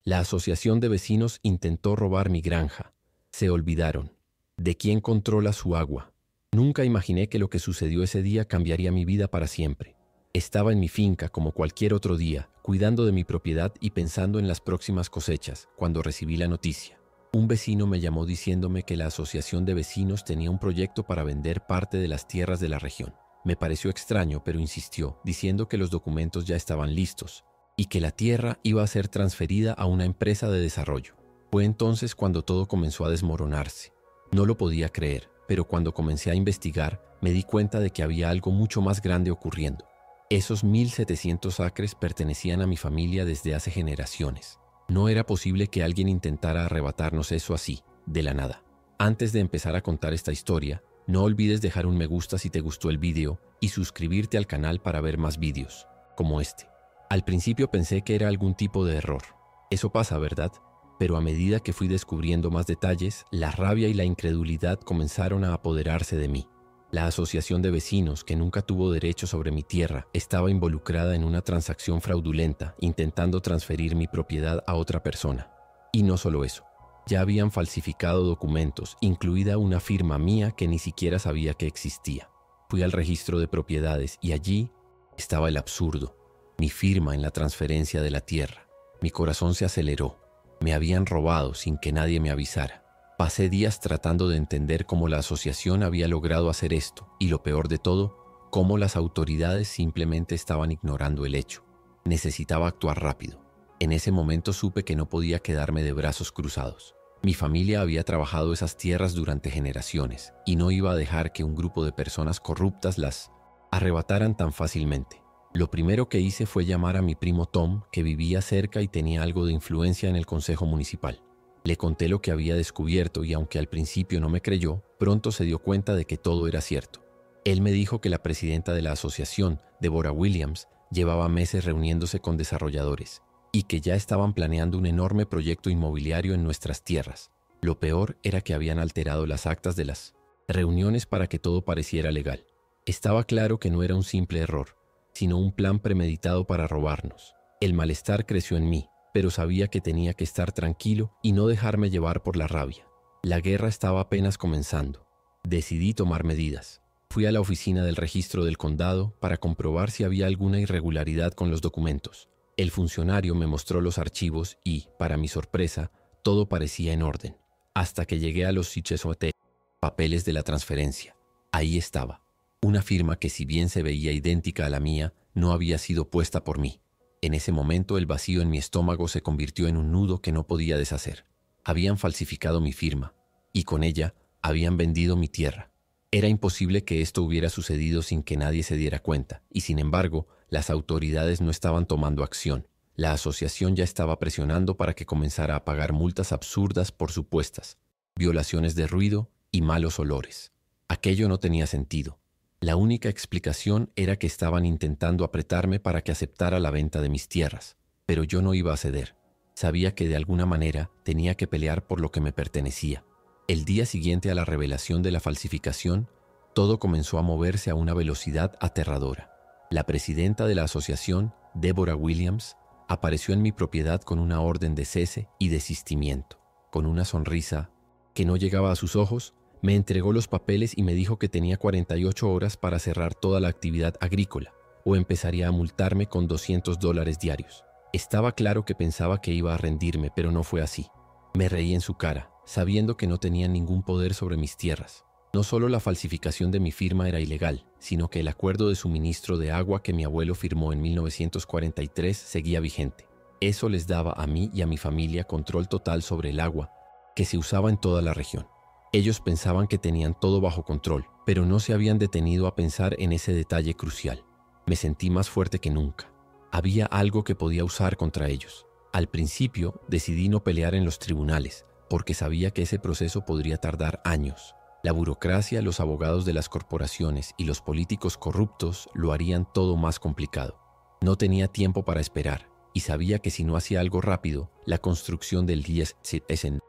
La asociación de vecinos intentó robar mi granja. Se olvidaron. ¿De quién controla su agua? Nunca imaginé que lo que sucedió ese día cambiaría mi vida para siempre. Estaba en mi finca como cualquier otro día, cuidando de mi propiedad y pensando en las próximas cosechas, cuando recibí la noticia. Un vecino me llamó diciéndome que la asociación de vecinos tenía un proyecto para vender parte de las tierras de la región. Me pareció extraño, pero insistió, diciendo que los documentos ya estaban listos y que la tierra iba a ser transferida a una empresa de desarrollo. Fue entonces cuando todo comenzó a desmoronarse. No lo podía creer, pero cuando comencé a investigar, me di cuenta de que había algo mucho más grande ocurriendo. Esos 1.700 acres pertenecían a mi familia desde hace generaciones. No era posible que alguien intentara arrebatarnos eso así, de la nada. Antes de empezar a contar esta historia, no olvides dejar un me gusta si te gustó el video y suscribirte al canal para ver más vídeos, como este. Al principio pensé que era algún tipo de error. Eso pasa, ¿verdad? Pero a medida que fui descubriendo más detalles, la rabia y la incredulidad comenzaron a apoderarse de mí. La asociación de vecinos, que nunca tuvo derecho sobre mi tierra, estaba involucrada en una transacción fraudulenta, intentando transferir mi propiedad a otra persona. Y no solo eso, ya habían falsificado documentos, incluida una firma mía que ni siquiera sabía que existía. Fui al registro de propiedades y allí estaba el absurdo, mi firma en la transferencia de la tierra. Mi corazón se aceleró. Me habían robado sin que nadie me avisara. Pasé días tratando de entender cómo la asociación había logrado hacer esto y, lo peor de todo, cómo las autoridades simplemente estaban ignorando el hecho. Necesitaba actuar rápido. En ese momento supe que no podía quedarme de brazos cruzados. Mi familia había trabajado esas tierras durante generaciones y no iba a dejar que un grupo de personas corruptas las arrebataran tan fácilmente. Lo primero que hice fue llamar a mi primo Tom, que vivía cerca y tenía algo de influencia en el consejo municipal. Le conté lo que había descubierto y, aunque al principio no me creyó, pronto se dio cuenta de que todo era cierto. Él me dijo que la presidenta de la asociación, Deborah Williams, llevaba meses reuniéndose con desarrolladores y que ya estaban planeando un enorme proyecto inmobiliario en nuestras tierras. Lo peor era que habían alterado las actas de las reuniones para que todo pareciera legal. Estaba claro que no era un simple error, sino un plan premeditado para robarnos. El malestar creció en mí, pero sabía que tenía que estar tranquilo y no dejarme llevar por la rabia. La guerra estaba apenas comenzando. Decidí tomar medidas. Fui a la oficina del registro del condado para comprobar si había alguna irregularidad con los documentos. El funcionario me mostró los archivos y, para mi sorpresa, todo parecía en orden. Hasta que llegué a los Sichesote, papeles de la transferencia. Ahí estaba. Una firma que, si bien se veía idéntica a la mía, no había sido puesta por mí. En ese momento el vacío en mi estómago se convirtió en un nudo que no podía deshacer. Habían falsificado mi firma, y con ella habían vendido mi tierra. Era imposible que esto hubiera sucedido sin que nadie se diera cuenta, y sin embargo, las autoridades no estaban tomando acción. La asociación ya estaba presionando para que comenzara a pagar multas absurdas por supuestas violaciones de ruido y malos olores. Aquello no tenía sentido. La única explicación era que estaban intentando apretarme para que aceptara la venta de mis tierras, pero yo no iba a ceder. Sabía que de alguna manera tenía que pelear por lo que me pertenecía. El día siguiente a la revelación de la falsificación, todo comenzó a moverse a una velocidad aterradora. La presidenta de la asociación, Deborah Williams, apareció en mi propiedad con una orden de cese y desistimiento. Con una sonrisa que no llegaba a sus ojos, me entregó los papeles y me dijo que tenía 48 horas para cerrar toda la actividad agrícola, o empezaría a multarme con $200 diarios. Estaba claro que pensaba que iba a rendirme, pero no fue así. Me reí en su cara, sabiendo que no tenía ningún poder sobre mis tierras. No solo la falsificación de mi firma era ilegal, sino que el acuerdo de suministro de agua que mi abuelo firmó en 1943 seguía vigente. Eso les daba a mí y a mi familia control total sobre el agua que se usaba en toda la región. Ellos pensaban que tenían todo bajo control, pero no se habían detenido a pensar en ese detalle crucial. Me sentí más fuerte que nunca. Había algo que podía usar contra ellos. Al principio decidí no pelear en los tribunales, porque sabía que ese proceso podría tardar años. La burocracia, los abogados de las corporaciones y los políticos corruptos lo harían todo más complicado. No tenía tiempo para esperar, y sabía que si no hacía algo rápido, la construcción del GSN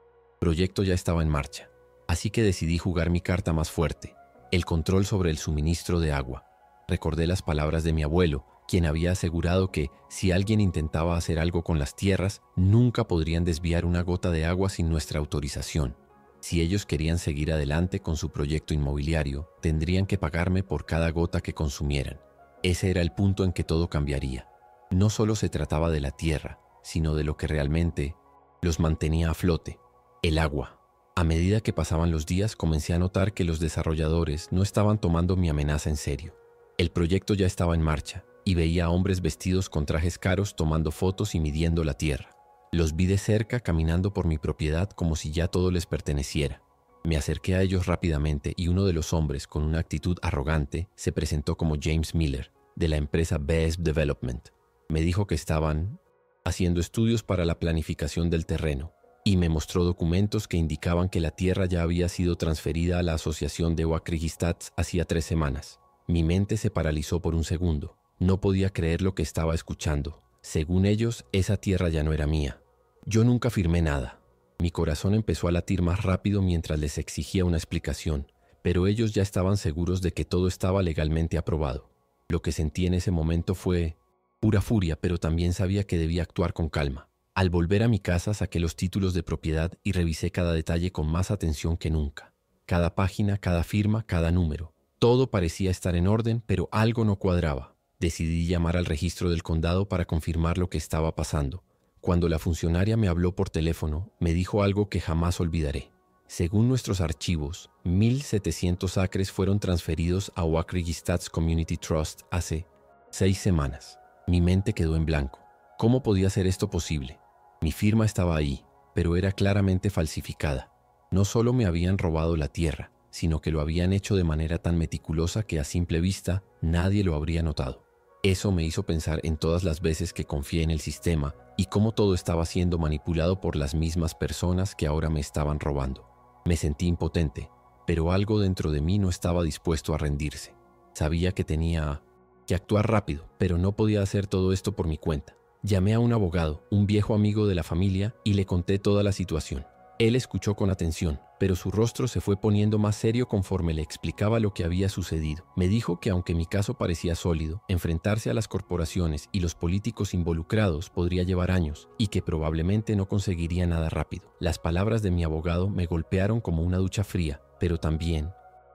proyecto ya estaba en marcha. Así que decidí jugar mi carta más fuerte, el control sobre el suministro de agua. Recordé las palabras de mi abuelo, quien había asegurado que, si alguien intentaba hacer algo con las tierras, nunca podrían desviar una gota de agua sin nuestra autorización. Si ellos querían seguir adelante con su proyecto inmobiliario, tendrían que pagarme por cada gota que consumieran. Ese era el punto en que todo cambiaría. No solo se trataba de la tierra, sino de lo que realmente los mantenía a flote: el agua. A medida que pasaban los días, comencé a notar que los desarrolladores no estaban tomando mi amenaza en serio. El proyecto ya estaba en marcha, y veía a hombres vestidos con trajes caros tomando fotos y midiendo la tierra. Los vi de cerca caminando por mi propiedad como si ya todo les perteneciera. Me acerqué a ellos rápidamente y uno de los hombres, con una actitud arrogante, se presentó como James Miller, de la empresa BESP Development. Me dijo que estaban haciendo estudios para la planificación del terreno y me mostró documentos que indicaban que la tierra ya había sido transferida a la asociación de Wakrigistats hacía 3 semanas. Mi mente se paralizó por un segundo. No podía creer lo que estaba escuchando. Según ellos, esa tierra ya no era mía. Yo nunca firmé nada. Mi corazón empezó a latir más rápido mientras les exigía una explicación, pero ellos ya estaban seguros de que todo estaba legalmente aprobado. Lo que sentí en ese momento fue pura furia, pero también sabía que debía actuar con calma. Al volver a mi casa saqué los títulos de propiedad y revisé cada detalle con más atención que nunca. Cada página, cada firma, cada número. Todo parecía estar en orden, pero algo no cuadraba. Decidí llamar al registro del condado para confirmar lo que estaba pasando. Cuando la funcionaria me habló por teléfono, me dijo algo que jamás olvidaré. Según nuestros archivos, 1,700 acres fueron transferidos a Wakrigistats Community Trust hace 6 semanas. Mi mente quedó en blanco. ¿Cómo podía ser esto posible? Mi firma estaba ahí, pero era claramente falsificada. No solo me habían robado la tierra, sino que lo habían hecho de manera tan meticulosa que a simple vista nadie lo habría notado. Eso me hizo pensar en todas las veces que confié en el sistema y cómo todo estaba siendo manipulado por las mismas personas que ahora me estaban robando. Me sentí impotente, pero algo dentro de mí no estaba dispuesto a rendirse. Sabía que tenía que actuar rápido, pero no podía hacer todo esto por mi cuenta. Llamé a un abogado, un viejo amigo de la familia, y le conté toda la situación. Él escuchó con atención, pero su rostro se fue poniendo más serio conforme le explicaba lo que había sucedido. Me dijo que aunque mi caso parecía sólido, enfrentarse a las corporaciones y los políticos involucrados podría llevar años y que probablemente no conseguiría nada rápido. Las palabras de mi abogado me golpearon como una ducha fría, pero también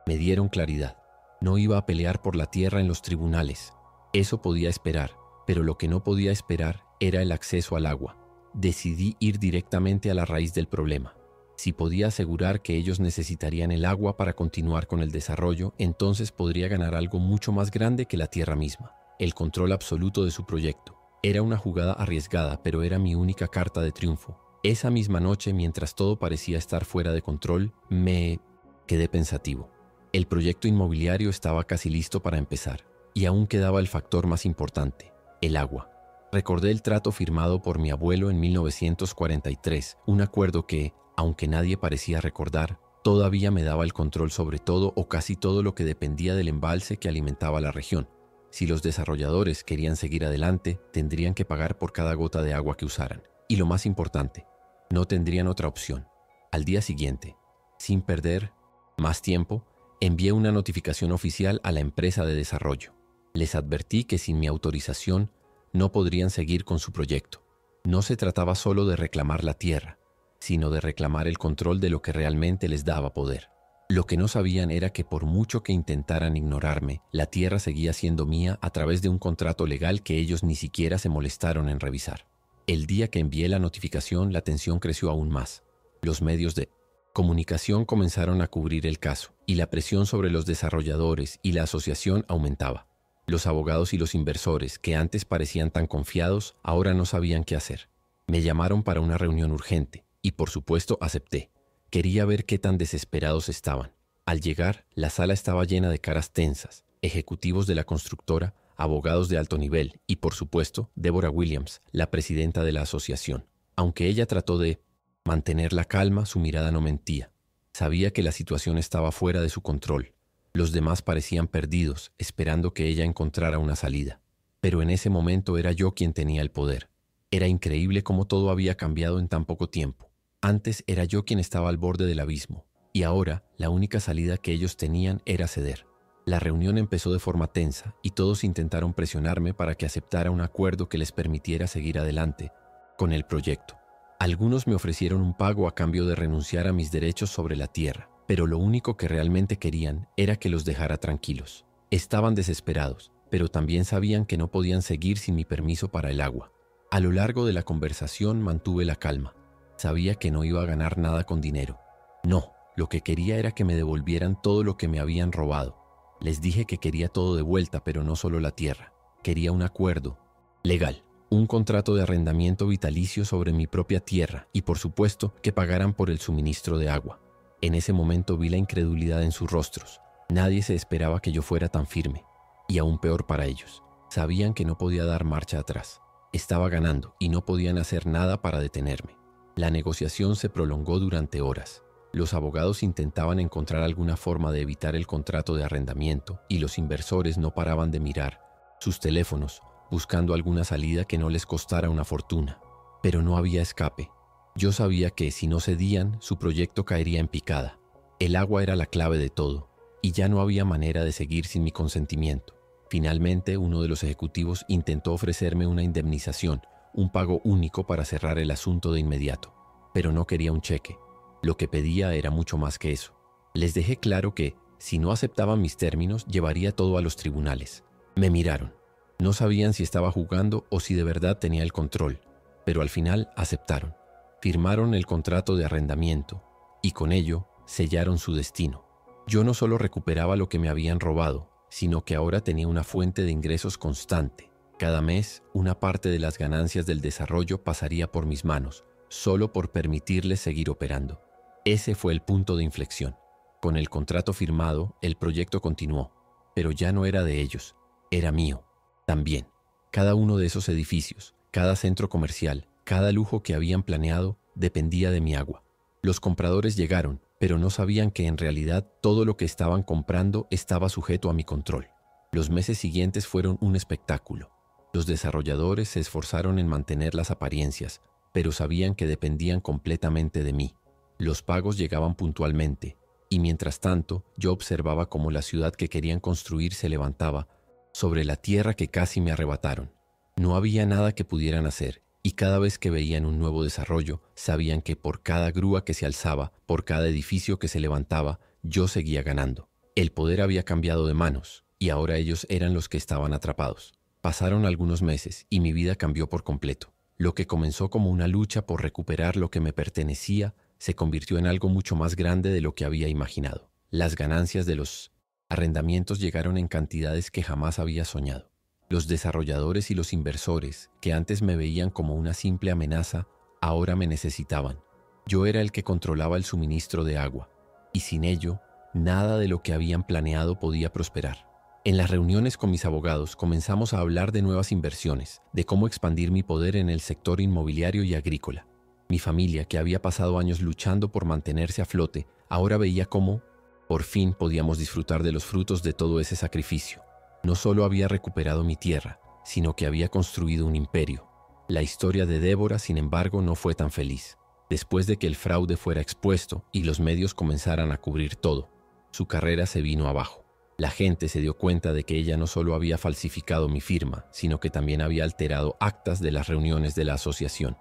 me dieron claridad. No iba a pelear por la tierra en los tribunales. Eso podía esperar, pero lo que no podía esperar era el acceso al agua. Decidí ir directamente a la raíz del problema. Si podía asegurar que ellos necesitarían el agua para continuar con el desarrollo, entonces podría ganar algo mucho más grande que la tierra misma: el control absoluto de su proyecto. Era una jugada arriesgada, pero era mi única carta de triunfo. Esa misma noche, mientras todo parecía estar fuera de control, me quedé pensativo. El proyecto inmobiliario estaba casi listo para empezar, y aún quedaba el factor más importante: el agua. Recordé el trato firmado por mi abuelo en 1943, un acuerdo que, aunque nadie parecía recordar, todavía me daba el control sobre todo o casi todo lo que dependía del embalse que alimentaba la región. Si los desarrolladores querían seguir adelante, tendrían que pagar por cada gota de agua que usaran. Y lo más importante, no tendrían otra opción. Al día siguiente, sin perder más tiempo, envié una notificación oficial a la empresa de desarrollo. Les advertí que sin mi autorización no podrían seguir con su proyecto. No se trataba solo de reclamar la tierra, sino de reclamar el control de lo que realmente les daba poder. Lo que no sabían era que por mucho que intentaran ignorarme, la tierra seguía siendo mía a través de un contrato legal que ellos ni siquiera se molestaron en revisar. El día que envié la notificación, la tensión creció aún más. Los medios de comunicación comenzaron a cubrir el caso, y la presión sobre los desarrolladores y la asociación aumentaba. Los abogados y los inversores, que antes parecían tan confiados, ahora no sabían qué hacer. Me llamaron para una reunión urgente, y por supuesto acepté. Quería ver qué tan desesperados estaban. Al llegar, la sala estaba llena de caras tensas, ejecutivos de la constructora, abogados de alto nivel y, por supuesto, Deborah Williams, la presidenta de la asociación. Aunque ella trató de mantener la calma, su mirada no mentía. Sabía que la situación estaba fuera de su control. Los demás parecían perdidos, esperando que ella encontrara una salida. Pero en ese momento era yo quien tenía el poder. Era increíble cómo todo había cambiado en tan poco tiempo. Antes era yo quien estaba al borde del abismo, y ahora la única salida que ellos tenían era ceder. La reunión empezó de forma tensa y todos intentaron presionarme para que aceptara un acuerdo que les permitiera seguir adelante con el proyecto. Algunos me ofrecieron un pago a cambio de renunciar a mis derechos sobre la tierra, pero lo único que realmente querían era que los dejara tranquilos. Estaban desesperados, pero también sabían que no podían seguir sin mi permiso para el agua. A lo largo de la conversación mantuve la calma. Sabía que no iba a ganar nada con dinero. No, lo que quería era que me devolvieran todo lo que me habían robado. Les dije que quería todo de vuelta, pero no solo la tierra. Quería un acuerdo legal, un contrato de arrendamiento vitalicio sobre mi propia tierra y, por supuesto, que pagaran por el suministro de agua. En ese momento vi la incredulidad en sus rostros. Nadie se esperaba que yo fuera tan firme. Y aún peor para ellos. Sabían que no podía dar marcha atrás. Estaba ganando y no podían hacer nada para detenerme. La negociación se prolongó durante horas. Los abogados intentaban encontrar alguna forma de evitar el contrato de arrendamiento y los inversores no paraban de mirar sus teléfonos, buscando alguna salida que no les costara una fortuna. Pero no había escape. Yo sabía que, si no cedían, su proyecto caería en picada. El agua era la clave de todo, y ya no había manera de seguir sin mi consentimiento. Finalmente, uno de los ejecutivos intentó ofrecerme una indemnización, un pago único para cerrar el asunto de inmediato. Pero no quería un cheque. Lo que pedía era mucho más que eso. Les dejé claro que, si no aceptaban mis términos, llevaría todo a los tribunales. Me miraron. No sabían si estaba jugando o si de verdad tenía el control, pero al final aceptaron. Firmaron el contrato de arrendamiento y con ello sellaron su destino. Yo no solo recuperaba lo que me habían robado, sino que ahora tenía una fuente de ingresos constante. Cada mes, una parte de las ganancias del desarrollo pasaría por mis manos, solo por permitirles seguir operando. Ese fue el punto de inflexión. Con el contrato firmado, el proyecto continuó, pero ya no era de ellos, era mío. También, cada uno de esos edificios, cada centro comercial, cada lujo que habían planeado, dependía de mi agua. Los compradores llegaron, pero no sabían que en realidad todo lo que estaban comprando estaba sujeto a mi control. Los meses siguientes fueron un espectáculo. Los desarrolladores se esforzaron en mantener las apariencias, pero sabían que dependían completamente de mí. Los pagos llegaban puntualmente, y mientras tanto yo observaba cómo la ciudad que querían construir se levantaba sobre la tierra que casi me arrebataron. No había nada que pudieran hacer, y cada vez que veían un nuevo desarrollo, sabían que por cada grúa que se alzaba, por cada edificio que se levantaba, yo seguía ganando. El poder había cambiado de manos, y ahora ellos eran los que estaban atrapados. Pasaron algunos meses, y mi vida cambió por completo. Lo que comenzó como una lucha por recuperar lo que me pertenecía, se convirtió en algo mucho más grande de lo que había imaginado. Las ganancias de los arrendamientos llegaron en cantidades que jamás había soñado. Los desarrolladores y los inversores, que antes me veían como una simple amenaza, ahora me necesitaban. Yo era el que controlaba el suministro de agua, y sin ello, nada de lo que habían planeado podía prosperar. En las reuniones con mis abogados comenzamos a hablar de nuevas inversiones, de cómo expandir mi poder en el sector inmobiliario y agrícola. Mi familia, que había pasado años luchando por mantenerse a flote, ahora veía cómo, por fin, podíamos disfrutar de los frutos de todo ese sacrificio. No solo había recuperado mi tierra, sino que había construido un imperio. La historia de Débora, sin embargo, no fue tan feliz. Después de que el fraude fuera expuesto y los medios comenzaran a cubrir todo, su carrera se vino abajo. La gente se dio cuenta de que ella no solo había falsificado mi firma, sino que también había alterado actas de las reuniones de la asociación.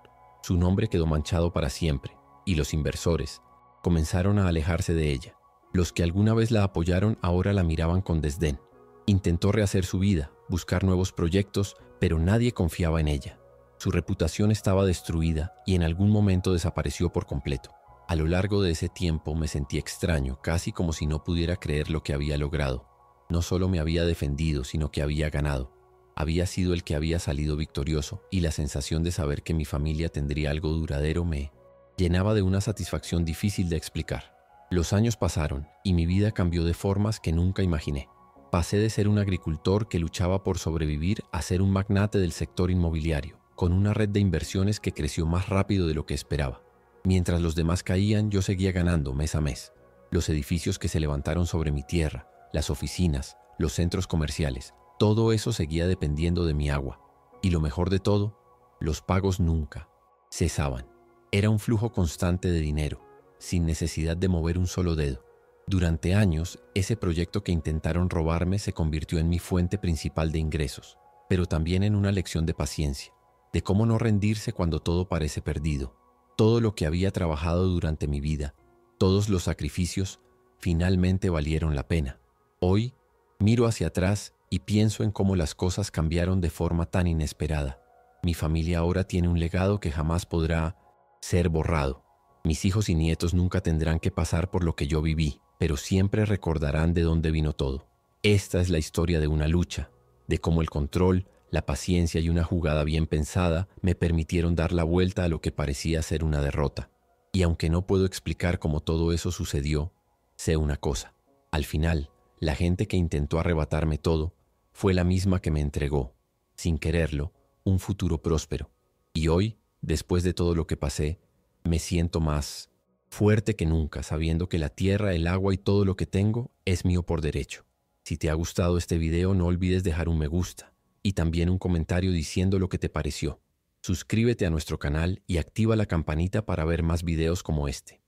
Su nombre quedó manchado para siempre, y los inversores comenzaron a alejarse de ella. Los que alguna vez la apoyaron ahora la miraban con desdén. Intentó rehacer su vida, buscar nuevos proyectos, pero nadie confiaba en ella. Su reputación estaba destruida y en algún momento desapareció por completo. A lo largo de ese tiempo me sentí extraño, casi como si no pudiera creer lo que había logrado. No solo me había defendido, sino que había ganado. Había sido el que había salido victorioso, y la sensación de saber que mi familia tendría algo duradero me llenaba de una satisfacción difícil de explicar. Los años pasaron y mi vida cambió de formas que nunca imaginé. Pasé de ser un agricultor que luchaba por sobrevivir a ser un magnate del sector inmobiliario, con una red de inversiones que creció más rápido de lo que esperaba. Mientras los demás caían, yo seguía ganando mes a mes. Los edificios que se levantaron sobre mi tierra, las oficinas, los centros comerciales, todo eso seguía dependiendo de mi agua. Y lo mejor de todo, los pagos nunca cesaban. Era un flujo constante de dinero, sin necesidad de mover un solo dedo. Durante años, ese proyecto que intentaron robarme se convirtió en mi fuente principal de ingresos, pero también en una lección de paciencia, de cómo no rendirse cuando todo parece perdido. Todo lo que había trabajado durante mi vida, todos los sacrificios, finalmente valieron la pena. Hoy, miro hacia atrás y pienso en cómo las cosas cambiaron de forma tan inesperada. Mi familia ahora tiene un legado que jamás podrá ser borrado. Mis hijos y nietos nunca tendrán que pasar por lo que yo viví, pero siempre recordarán de dónde vino todo. Esta es la historia de una lucha, de cómo el control, la paciencia y una jugada bien pensada me permitieron dar la vuelta a lo que parecía ser una derrota. Y aunque no puedo explicar cómo todo eso sucedió, sé una cosa. Al final, la gente que intentó arrebatarme todo fue la misma que me entregó, sin quererlo, un futuro próspero. Y hoy, después de todo lo que pasé, me siento más fuerte que nunca, sabiendo que la tierra, el agua y todo lo que tengo es mío por derecho. Si te ha gustado este video, no olvides dejar un me gusta y también un comentario diciendo lo que te pareció. Suscríbete a nuestro canal y activa la campanita para ver más videos como este.